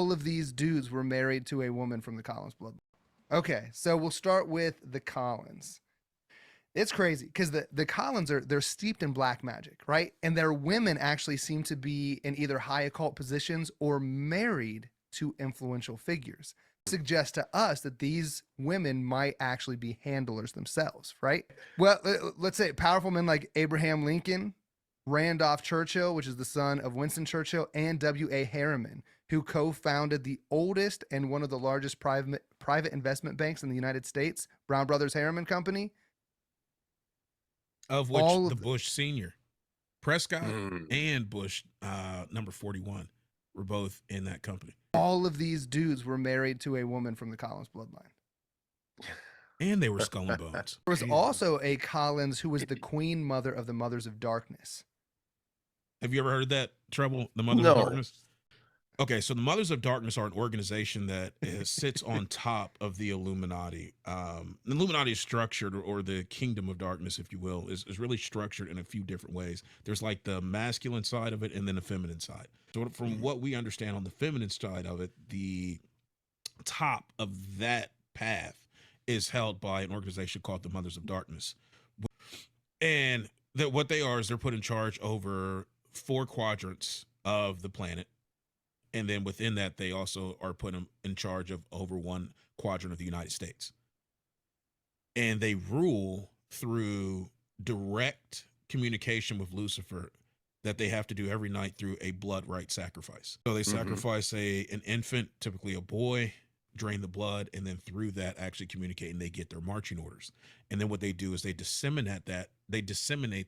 All of these dudes were married to a woman from the Collins bloodline. Okay, so we'll start with the Collins. It's crazy because the Collins they're steeped in black magic, right? And their women actually seem to be in either high occult positions or married to influential figures. Suggests to us that these women might actually be handlers themselves, right? Well, let's say powerful men like Abraham Lincoln, Randolph Churchill, which is the son of Winston Churchill, and W.A. Harriman, who co-founded the oldest and one of the largest private investment banks in the United States, Brown Brothers Harriman Company. Of which the Bush Senior, Prescott and Bush number 41 were both in that company. All of these dudes were married to a woman from the Collins bloodline. And they were skull and bones. There was also a Collins who was the queen mother of the Mothers of Darkness. Have you ever heard that, Treble? The Mothers of Darkness? Okay, so the Mothers of Darkness are an organization that sits on top of the Illuminati. The Illuminati is structured, or the Kingdom of Darkness, if you will, is really structured in a few different ways. There's like the masculine side of it and then the feminine side. So from what we understand on the feminine side of it, the top of that path is held by an organization called the Mothers of Darkness. And what they are is they're put in charge over 4 quadrants of the planet. And then within that, they also are put in charge of over 1 quadrant of the United States. And they rule through direct communication with Lucifer that they have to do every night through a blood right sacrifice. So they sacrifice an infant, typically a boy, drain the blood, and then through that actually communicate, and they get their marching orders. And then what they do is they disseminate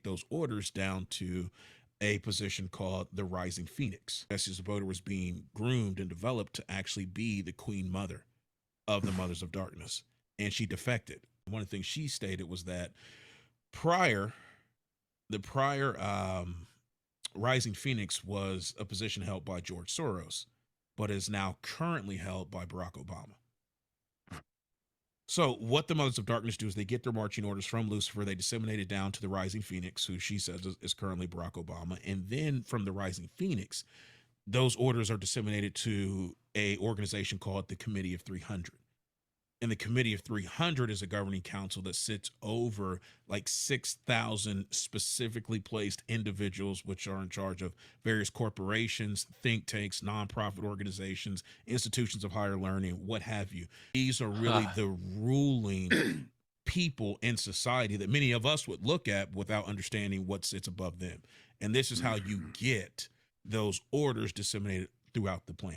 those orders down to a position called the Rising Phoenix. Bessie Zaboda was being groomed and developed to actually be the queen mother of the Mothers of Darkness. And she defected. One of the things she stated was that the prior Rising Phoenix was a position held by George Soros, but is now currently held by Barack Obama. So what the Mothers of Darkness do is they get their marching orders from Lucifer. They disseminate it down to the Rising Phoenix, who she says is currently Barack Obama. And then from the Rising Phoenix, those orders are disseminated to a organization called the Committee of 300. And the Committee of 300 is a governing council that sits over like 6,000 specifically placed individuals, which are in charge of various corporations, think tanks, nonprofit organizations, institutions of higher learning, what have you. These are really the ruling people in society that many of us would look at without understanding what sits above them. And this is how you get those orders disseminated throughout the planet.